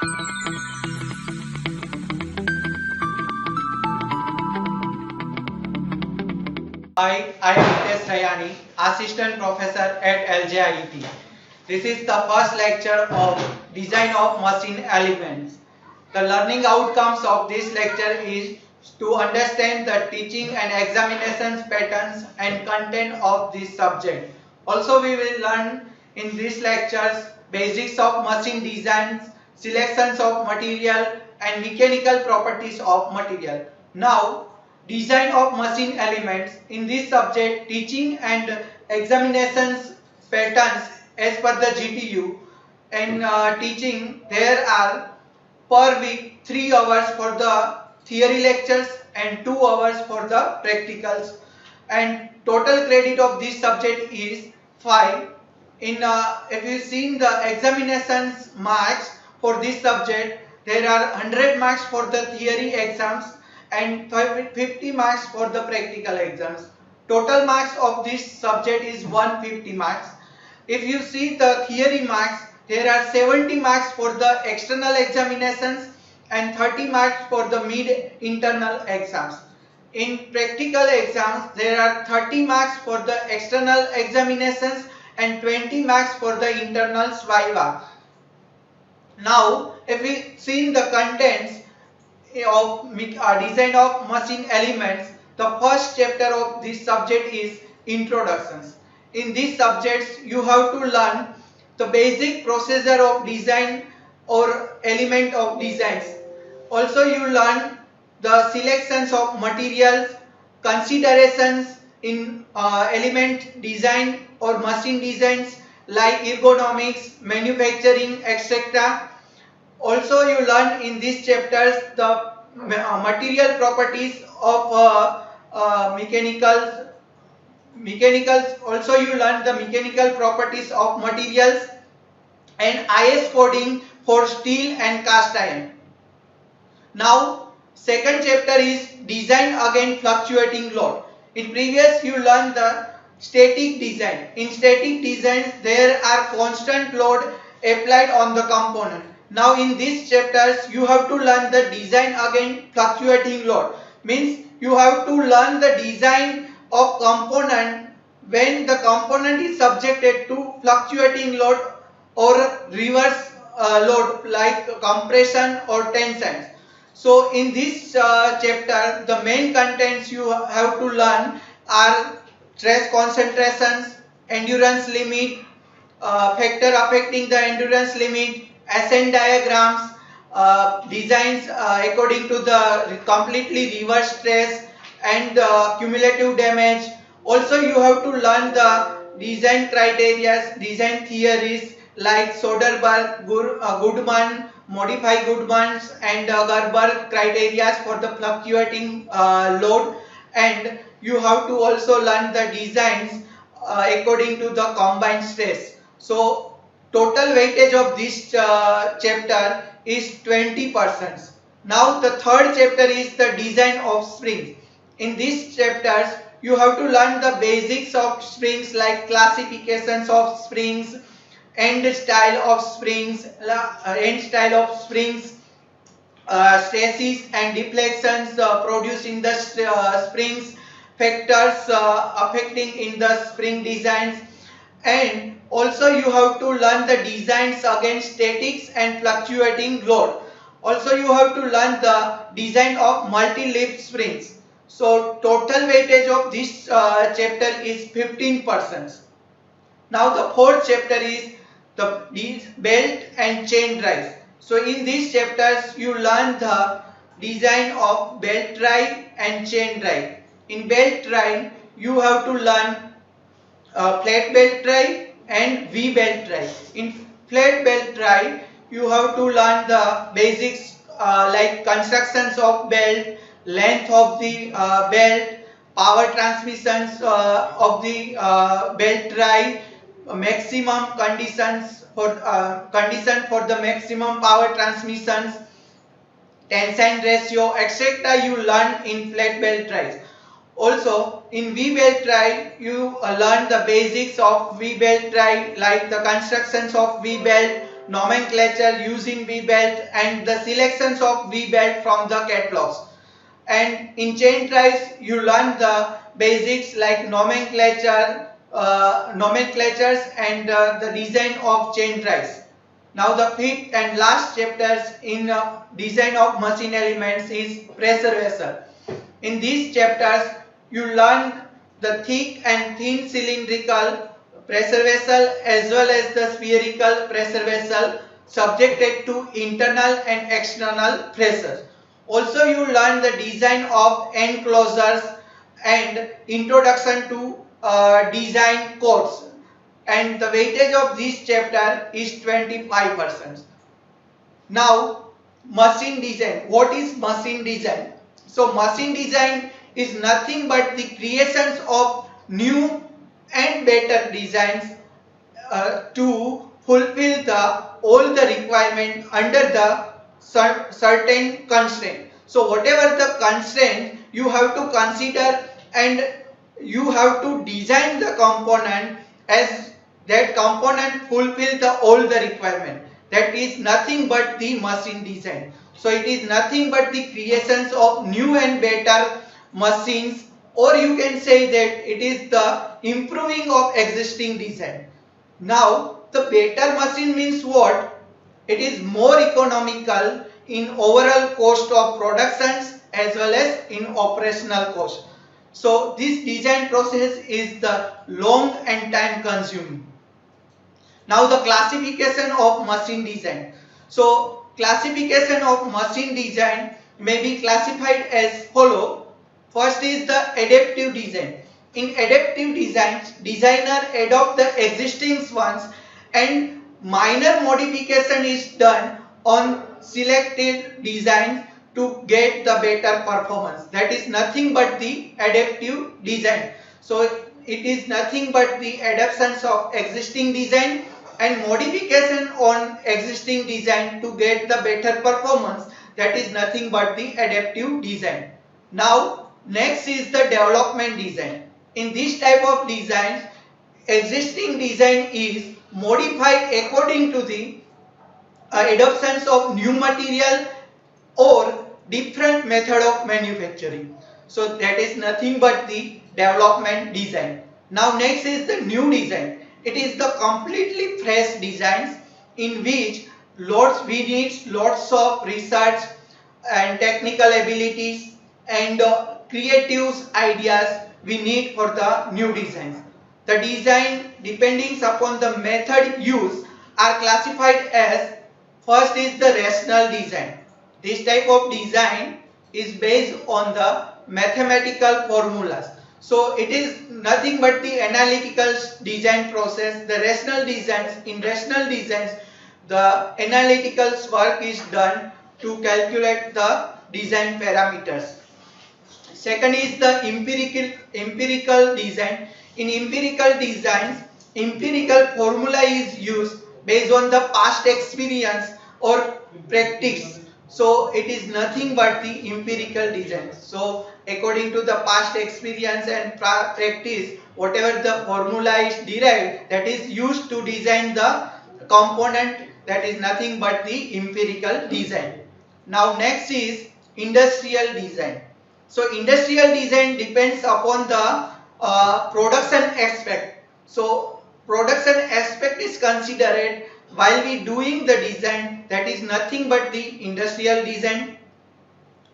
Hi, I am Hitesh Rayani, Assistant Professor at LJIT. This is the first lecture of Design of Machine Elements. The learning outcomes of this lecture is to understand the teaching and examinations patterns and content of this subject. Also, we will learn in these lectures basics of machine designs, selections of material and mechanical properties of material. Now, design of machine elements. In this subject, teaching and examinations patterns as per the GTU. And teaching, there are per week 3 hours for the theory lectures and 2 hours for the practicals, and total credit of this subject is 5. In if you seen the examinations marks for this subject, there are 100 marks for the theory exams and 50 marks for the practical exams. Total marks of this subject is 150 marks. If you see the theory marks, there are 70 marks for the external examinations and 30 marks for the mid-internal exams. In practical exams, there are 30 marks for the external examinations and 20 marks for the internal viva. Now, if we see the contents of design of machine elements, the first chapter of this subject is introductions. In these subjects, you have to learn the basic procedure of design or element of designs. Also, you learn the selections of materials, considerations in element design or machine designs like ergonomics, manufacturing, etc. Also, you learn in these chapters the material properties of mechanicals. Also, you learn the mechanical properties of materials and IS coding for steel and cast iron. Now, second chapter is design against fluctuating load. In previous, you learned the static design. In static designs, there are constant load applied on the component. Now, in these chapters, you have to learn the design against fluctuating load. Means you have to learn the design of component when the component is subjected to fluctuating load or reverse load like compression or tension. So in this chapter, the main contents you have to learn are stress concentrations, endurance limit, factor affecting the endurance limit, ascent diagrams, designs according to the completely reverse stress and cumulative damage. Also, you have to learn the design criteria, design theories like Soderbergh, Goodman, modify Goodman's and Gerber criteria for the fluctuating load, and you have to also learn the designs according to the combined stress. So total weightage of this chapter is 20%. Now the third chapter is the design of springs. In these chapters you have to learn the basics of springs like classifications of springs, end style of springs, stresses and deflections produced in the springs, factors affecting in the spring designs, and also you have to learn the designs against statics and fluctuating load. Also, you have to learn the design of multi-leaf springs. So total weightage of this chapter is 15%. Now the fourth chapter is the belt and chain drives. So in these chapters you learn the design of belt drive and chain drive. In belt drive you have to learn flat belt drive and V belt drive. In flat belt drive you have to learn the basics like constructions of belt, length of the belt, power transmissions of the belt drive, maximum conditions for condition for the maximum power transmissions, tension ratio, etc. you learn in flat belt drives. Also in V belt drive you learn the basics of V belt drive like the constructions of V belt, nomenclature used in V-belt and the selections of V-belt from the catalogs. And in chain drives you learn the basics like nomenclatures and the design of chain drives. Now the fifth and last chapters in design of machine elements is pressure vessel. In these chapters you learn the thick and thin cylindrical pressure vessel as well as the spherical pressure vessel subjected to internal and external pressures. Also you learn the design of enclosures and introduction to design codes, and the weightage of this chapter is 25%. Now machine design. What is machine design? So machine design is nothing but the creations of new and better designs to fulfill all the requirement under the certain constraint. So whatever the constraint, you have to consider and you have to design the component as that component fulfill all the requirement. That is nothing but the machine design. So it is nothing but the creations of new and better machines, or you can say that it is the improving of existing design. Now the better machine means what? It is more economical in overall cost of productions as well as in operational cost. So this design process is the long and time consuming. Now the classification of machine design. So classification of machine design may be classified as follow. First is the adaptive design. In adaptive designs, designer adopt the existing ones and minor modification is done on selected designs to get the better performance. That is nothing but the adaptive design. So it is nothing but the adaptations of existing design and modification on existing design to get the better performance. That is nothing but the adaptive design. Now next is the development design. In this type of design, existing design is modified according to the adoptions of new material or different method of manufacturing. So that is nothing but the development design. Now next is the new design. It is the completely fresh designs in which we need lots of research and technical abilities and creative ideas we need for the new designs. The design depending upon the method used are classified as, first is the rational design. This type of design is based on the mathematical formulas. So it is nothing but the analytical design process. The rational designs, in rational designs, the analytical work is done to calculate the design parameters. Second is the empirical design. In empirical designs, empirical formula is used based on the past experience or practice. So it is nothing but the empirical design. So according to the past experience and practice, whatever the formula is derived, that is used to design the component, that is nothing but the empirical design. Now next is industrial design. So industrial design depends upon the production aspect. So production aspect is considered while we doing the design, that is nothing but the industrial design.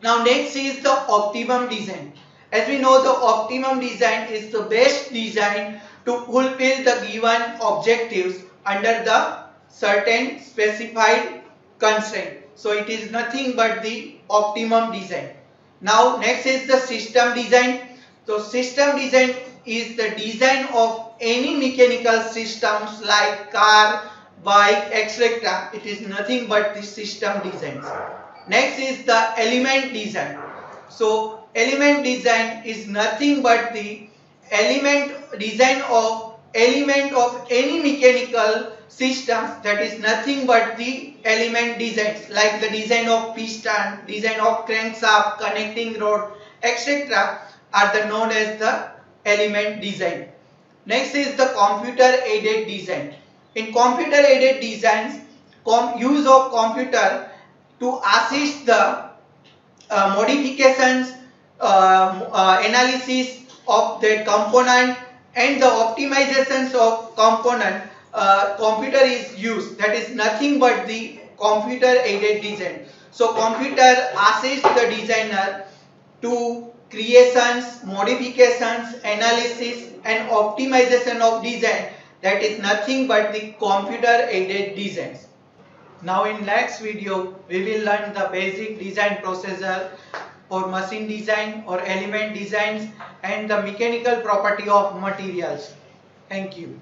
Now next is the optimum design. As we know, the optimum design is the best design to fulfill the given objectives under the certain specified constraint. So it is nothing but the optimum design. Now next is the system design. So system design is the design of any mechanical systems like car, bike, etc. It is nothing but the system designs. Next is the element design. So element design is nothing but the design of element of any mechanical systems, that is nothing but the element designs like the design of piston, design of crankshaft, connecting rod, etc. are known as the element design. Next is the computer aided design. In computer aided designs, use of computer to assist the modifications, analysis of that component and the optimizations of component. Computer is used, that is nothing but the computer aided design. So computer assists the designer to creations, modifications, analysis and optimization of design, that is nothing but the computer aided designs. Now in next video we will learn the basic design procedure for machine design or element designs and the mechanical property of materials. Thank you.